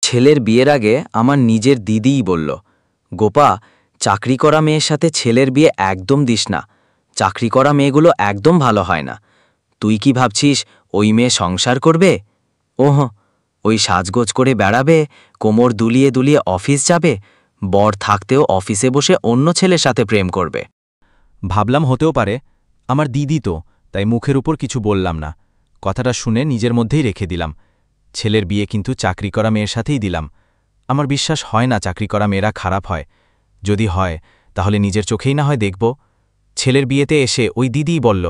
ছেলের বিয়ের আগে আমার নিজের দিদিই বলল, গোপা, চাকরি করা মেয়ের সাথে ছেলের বিয়ে একদম দিস না। চাকরি করা মেয়েগুলো একদম ভালো হয় না। তুই কি ভাবছিস ওই মেয়ে সংসার করবে? ওহ, ওই সাজগোজ করে বেড়াবে, কোমর দুলিয়ে দুলিয়ে অফিস যাবে, বর থাকতেও অফিসে বসে অন্য ছেলের সাথে প্রেম করবে। ভাবলাম হতেও পারে, আমার দিদি তো, তাই মুখের উপর কিছু বললাম না। কথাটা শুনে নিজের মধ্যেই রেখে দিলাম। ছেলের বিয়ে কিন্তু চাকরি করা মেয়ের সাথেই দিলাম। আমার বিশ্বাস হয় না চাকরি করা মেয়েরা খারাপ হয়। যদি হয় তাহলে নিজের চোখেই না হয় দেখব। ছেলের বিয়েতে এসে ওই দিদিই বলল,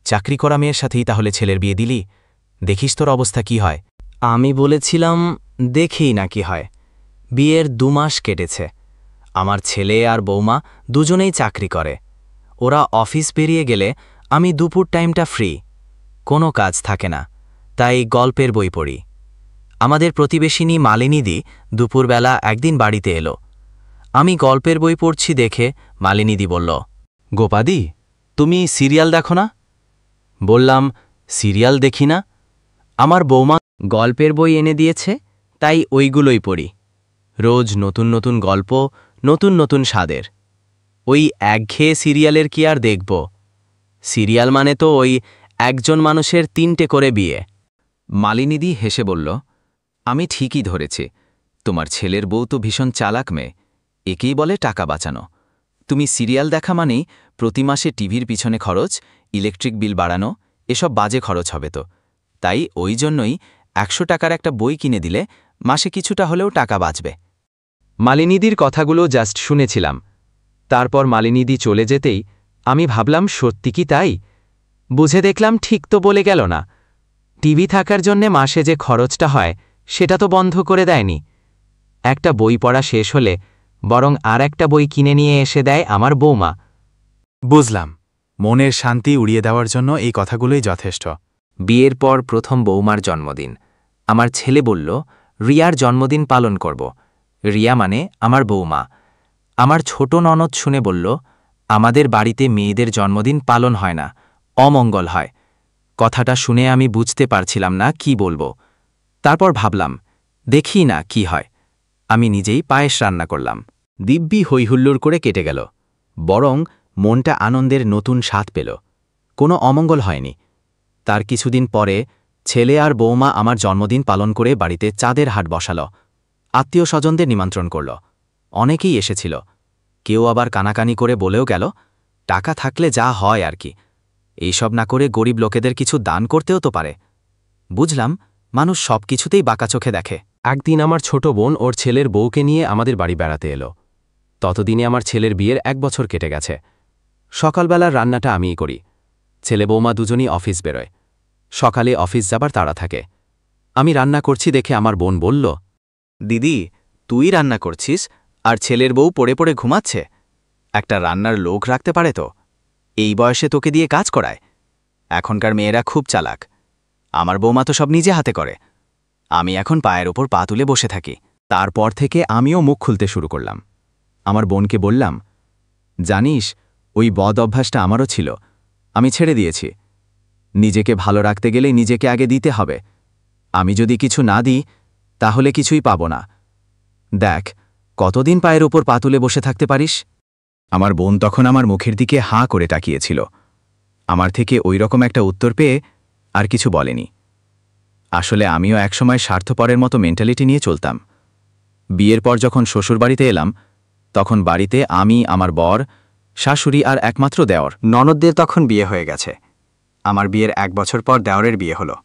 চাকরি করা মেয়ের সাথেই তাহলে ছেলের বিয়ে দিলি, দেখিস তোর অবস্থা কি হয়। আমি বলেছিলাম, দেখেই না কি হয়। বিয়ের 2 মাস কেটেছে। আমার ছেলে আর বৌমা দুজনেই চাকরি করে। ওরা অফিস বেরিয়ে গেলে আমি দুপুর টাইমটা ফ্রি, কোনো কাজ থাকে না, তাই গল্পের বই পড়ি। আমাদের প্রতিবেশিনী মালিনীদি দুপুরবেলা একদিন বাড়িতে এলো। আমি গল্পের বই পড়ছি দেখে মালিনীদি বলল, গোপাদি, তুমি সিরিয়াল দেখো না? বললাম, সিরিয়াল দেখি না। আমার বৌমা গল্পের বই এনে দিয়েছে, তাই ওইগুলোই পড়ি। রোজ নতুন নতুন গল্প, নতুন নতুন স্বাদের। ওই একঘেয়ে সিরিয়ালের কি আর দেখব? সিরিয়াল মানে তো ওই একজন মানুষের 3টে করে বিয়ে। মালিনীদি হেসে বলল, আমি ঠিকই ধরেছি, তোমার ছেলের বউ তো ভীষণ চালাক মেয়ে। একেই বলে টাকা বাঁচানো। তুমি সিরিয়াল দেখা মানেই প্রতি মাসে টিভির পিছনে খরচ, ইলেকট্রিক বিল বাড়ানো, এসব বাজে খরচ হবে তো। তাই ওই জন্যই 100 টাকার একটা বই কিনে দিলে মাসে কিছুটা হলেও টাকা বাঁচবে। মালিনীদির কথাগুলো জাস্ট শুনেছিলাম। তারপর মালিনীদি চলে যেতেই আমি ভাবলাম, সত্যি কি তাই? বুঝে দেখলাম ঠিক তো বলে গেল না। টিভি থাকার জন্যে মাসে যে খরচটা হয় সেটা তো বন্ধ করে দেয়নি। একটা বই পড়া শেষ হলে বরং আর একটা বই কিনে নিয়ে এসে দেয় আমার বৌমা। বুঝলাম, মনের শান্তি উড়িয়ে দেওয়ার জন্য এই কথাগুলোই যথেষ্ট। বিয়ের পর প্রথম বৌমার জন্মদিন। আমার ছেলে বলল, রিয়ার জন্মদিন পালন করব। রিয়া মানে আমার বৌমা। আমার ছোট ননদ শুনে বলল, আমাদের বাড়িতে মেয়েদের জন্মদিন পালন হয় না, অমঙ্গল হয়। কথাটা শুনে আমি বুঝতে পারছিলাম না কি বলবো। তারপর ভাবলাম, দেখি না কি হয়। আমি নিজেই পায়েস রান্না করলাম। দিব্যি হৈহুল্লোড় করে কেটে গেল, বরং মনটা আনন্দের নতুন স্বাদ পেল। কোনো অমঙ্গল হয়নি। তার কিছুদিন পরে ছেলে আর বৌমা আমার জন্মদিন পালন করে বাড়িতে চাঁদের হাট বসাল। আত্মীয় স্বজনদের নিমন্ত্রণ করল। অনেকেই এসেছিল। কেউ আবার কানাকানি করে বলেও গেল, টাকা থাকলে যা হয় আর কি, এইসব না করে গরিব লোকেদের কিছু দান করতেও তো পারে। বুঝলাম, মানুষ সব কিছুতেই বাঁকা চোখে দেখে। একদিন আমার ছোট বোন ওর ছেলের বউকে নিয়ে আমাদের বাড়ি বেড়াতে এলো। ততদিনে আমার ছেলের বিয়ের 1 বছর কেটে গেছে। সকালবেলার রান্নাটা আমিই করি। ছেলে বৌমা দুজনই অফিস বেরোয়। সকালে অফিস যাবার তাড়া থাকে। আমি রান্না করছি দেখে আমার বোন বলল, দিদি, তুই রান্না করছিস আর ছেলের বউ পড়ে পড়ে ঘুমাচ্ছে? একটা রান্নার লোক রাখতে পারে তো? এই বয়সে তোকে দিয়ে কাজ করায়? এখনকার মেয়েরা খুব চালাক। আমার বৌমা তো সব নিজে হাতে করে। আমি এখন পায়ের ওপর পা তুলে বসে থাকি। তারপর থেকে আমিও মুখ খুলতে শুরু করলাম। আমার বোনকে বললাম, জানিস, ওই বদ অভ্যাসটা আমারও ছিল, আমি ছেড়ে দিয়েছি। নিজেকে ভালো রাখতে গেলে নিজেকে আগে দিতে হবে। আমি যদি কিছু না দিই তাহলে কিছুই পাব না। দেখ, কতদিন পায়ের ওপর পা তুলে বসে থাকতে পারিস? আমার বোন তখন আমার মুখের দিকে হাঁ করে তাকিয়েছিল। আমার থেকে ওই রকম একটা উত্তর পেয়ে আর কিছু বলেনি। আসলে আমিও একসময় স্বার্থপরের মতো মেন্টালিটি নিয়ে চলতাম। বিয়ের পর যখন শ্বশুরবাড়িতে এলাম, তখন বাড়িতে আমি, আমার বর, শাশুড়ি আর একমাত্র দেওর। ননদদের তখন বিয়ে হয়ে গেছে। আমার বিয়ের 1 বছর পর দেওরের বিয়ে হলো।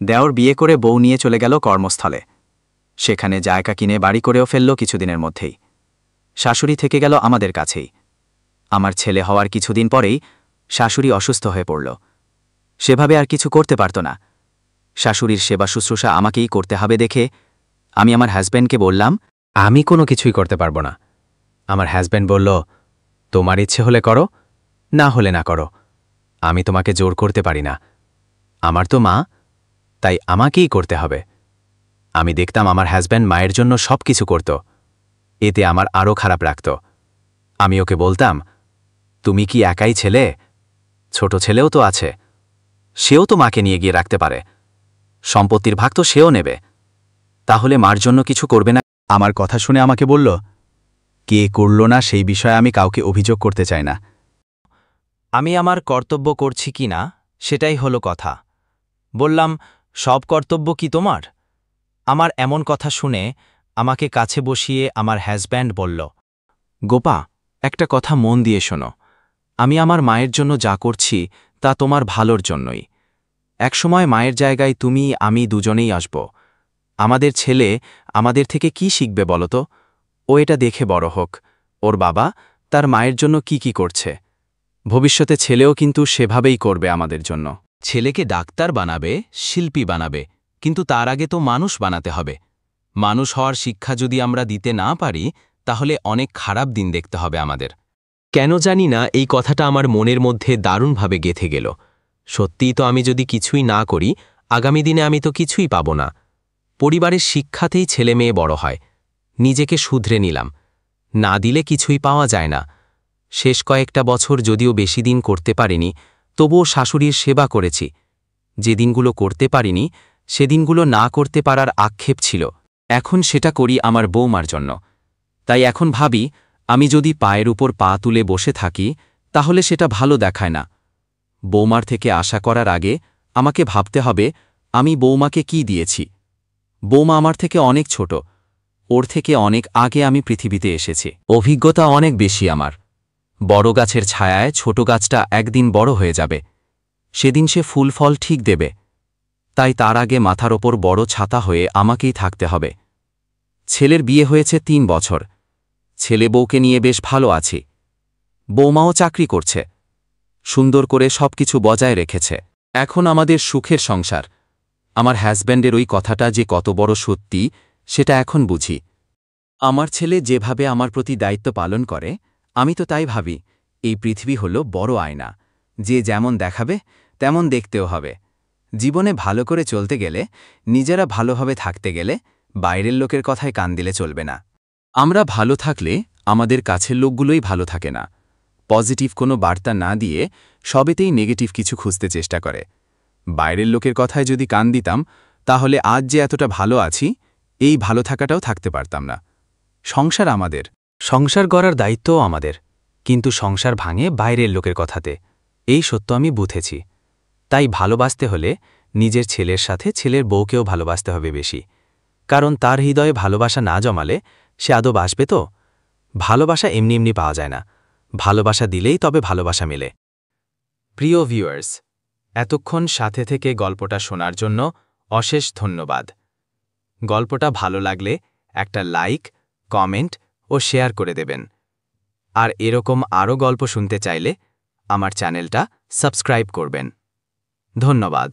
দেওর বিয়ে করে বউ নিয়ে চলে গেল কর্মস্থলে। সেখানে জায়গা কিনে বাড়ি করেও ফেলল কিছুদিনের মধ্যেই। শাশুড়ি থেকে গেল আমাদের কাছেই। আমার ছেলে হওয়ার কিছুদিন পরেই শাশুড়ি অসুস্থ হয়ে পড়ল। সেভাবে আর কিছু করতে পারত না। শাশুড়ির সেবা শুশ্রূষা আমাকেই করতে হবে দেখে আমি আমার হাজব্যান্ডকে বললাম, আমি কোনো কিছুই করতে পারবো না। আমার হাজব্যান্ড বলল, তোমার ইচ্ছে হলে করো, না হলে না করো। আমি তোমাকে জোর করতে পারি না। আমার তো মা, তাই আমাকেই করতে হবে। আমি দেখতাম আমার হাজব্যান্ড মায়ের জন্য সব কিছু করত। এতে আমার আরও খারাপ লাগত। আমি ওকে বলতাম, তুমি কি একাই ছেলে? ছোট ছেলেও তো আছে, সেও তো মাকে নিয়ে গিয়ে রাখতে পারে। সম্পত্তির ভাগ তো সেও নেবে। তাহলে মার জন্য কিছু করবে না? আমার কথা শুনে আমাকে বলল, কে করল না সেই বিষয়ে আমি কাউকে অভিযোগ করতে চাই না। আমি আমার কর্তব্য করছি কি না সেটাই হলো কথা। বললাম, সব কর্তব্য কি তোমার? আমার এমন কথা শুনে আমাকে কাছে বসিয়ে আমার হাজব্যান্ড বলল, গোপা, একটা কথা মন দিয়ে শোনো। আমি আমার মায়ের জন্য যা করছি তা তোমার ভালোর জন্যই। একসময় মায়ের জায়গায় তুমি আমি দুজনেই আসব। আমাদের ছেলে আমাদের থেকে কি শিখবে বলো তো? ও এটা দেখে বড় হোক, ওর বাবা তার মায়ের জন্য কি করছে। ভবিষ্যতে ছেলেও কিন্তু সেভাবেই করবে আমাদের জন্য। ছেলেকে ডাক্তার বানাবে, শিল্পী বানাবে, কিন্তু তার আগে তো মানুষ বানাতে হবে। মানুষ হওয়ার শিক্ষা যদি আমরা দিতে না পারি, তাহলে অনেক খারাপ দিন দেখতে হবে আমাদের। কেন জানি না এই কথাটা আমার মনের মধ্যে দারুণভাবে গেঁথে গেল। সত্যিই তো আমি যদি কিছুই না করি, আগামী দিনে আমি তো কিছুই পাব না। পরিবারের শিক্ষাতেই ছেলে মেয়ে বড় হয়। নিজেকে শুধরে নিলাম, না দিলে কিছুই পাওয়া যায় না। শেষ কয়েকটা বছর যদিও বেশি দিন করতে পারিনি, তবুও শাশুড়ির সেবা করেছি। যে দিনগুলো করতে পারিনি, সেদিনগুলো না করতে পারার আক্ষেপ ছিল। এখন সেটা করি আমার বৌমার জন্য। তাই এখন ভাবি, আমি যদি পায়ের উপর পা তুলে বসে থাকি, তাহলে সেটা ভালো দেখায় না। বৌমার থেকে আশা করার আগে আমাকে ভাবতে হবে, আমি বৌমাকে কি দিয়েছি। বৌমা আমার থেকে অনেক ছোট, ওর থেকে অনেক আগে আমি পৃথিবীতে এসেছি। অভিজ্ঞতা অনেক বেশি আমার। বড় গাছের ছায়ায় ছোট গাছটা একদিন বড় হয়ে যাবে, সেদিন সে ফুল ফল ঠিক দেবে। তাই তার আগে মাথার ওপর বড় ছাতা হয়ে আমাকেই থাকতে হবে। ছেলের বিয়ে হয়েছে 3 বছর। ছেলে বউকে নিয়ে বেশ ভালো আছি। বৌমাও চাকরি করছে, সুন্দর করে সবকিছু বজায় রেখেছে। এখন আমাদের সুখের সংসার। আমার হাজব্যান্ডের ওই কথাটা যে কত বড় সত্যি, সেটা এখন বুঝি। আমার ছেলে যেভাবে আমার প্রতি দায়িত্ব পালন করে, আমি তো তাই ভাবি, এই পৃথিবী হল বড় আয়না, যে যেমন দেখাবে তেমন দেখতেও হবে। জীবনে ভালো করে চলতে গেলে, নিজেরা ভালোভাবে থাকতে গেলে, বাইরের লোকের কথায় কান দিলে চলবে না। আমরা ভালো থাকলে আমাদের কাছের লোকগুলোই ভালো থাকে না। পজিটিভ কোনো বার্তা না দিয়ে সবেতেই নেগেটিভ কিছু খুঁজতে চেষ্টা করে। বাইরের লোকের কথায় যদি কান দিতাম, তাহলে আজ যে এতটা ভালো আছি, এই ভালো থাকাটাও থাকতে পারতাম না। সংসার আমাদের, সংসার গড়ার দায়িত্বও আমাদের, কিন্তু সংসার ভাঙে বাইরের লোকের কথাতে। এই সত্য আমি বুঝেছি। তাই ভালোবাসতে হলে নিজের ছেলের সাথে ছেলের বউকেও ভালোবাসতে হবে বেশি। কারণ তার হৃদয়ে ভালোবাসা না জমালে সে আদৌ বাসবে তো? ভালোবাসা এমনি এমনি পাওয়া যায় না, ভালোবাসা দিলেই তবে ভালোবাসা মেলে। প্রিয় ভিউয়ার্স, এতক্ষণ সাথে থেকে গল্পটা শোনার জন্য অশেষ ধন্যবাদ। গল্পটা ভালো লাগলে একটা লাইক, কমেন্ট ও শেয়ার করে দেবেন। আর এরকম আরও গল্প শুনতে চাইলে আমার চ্যানেলটা সাবস্ক্রাইব করবেন। ধন্যবাদ।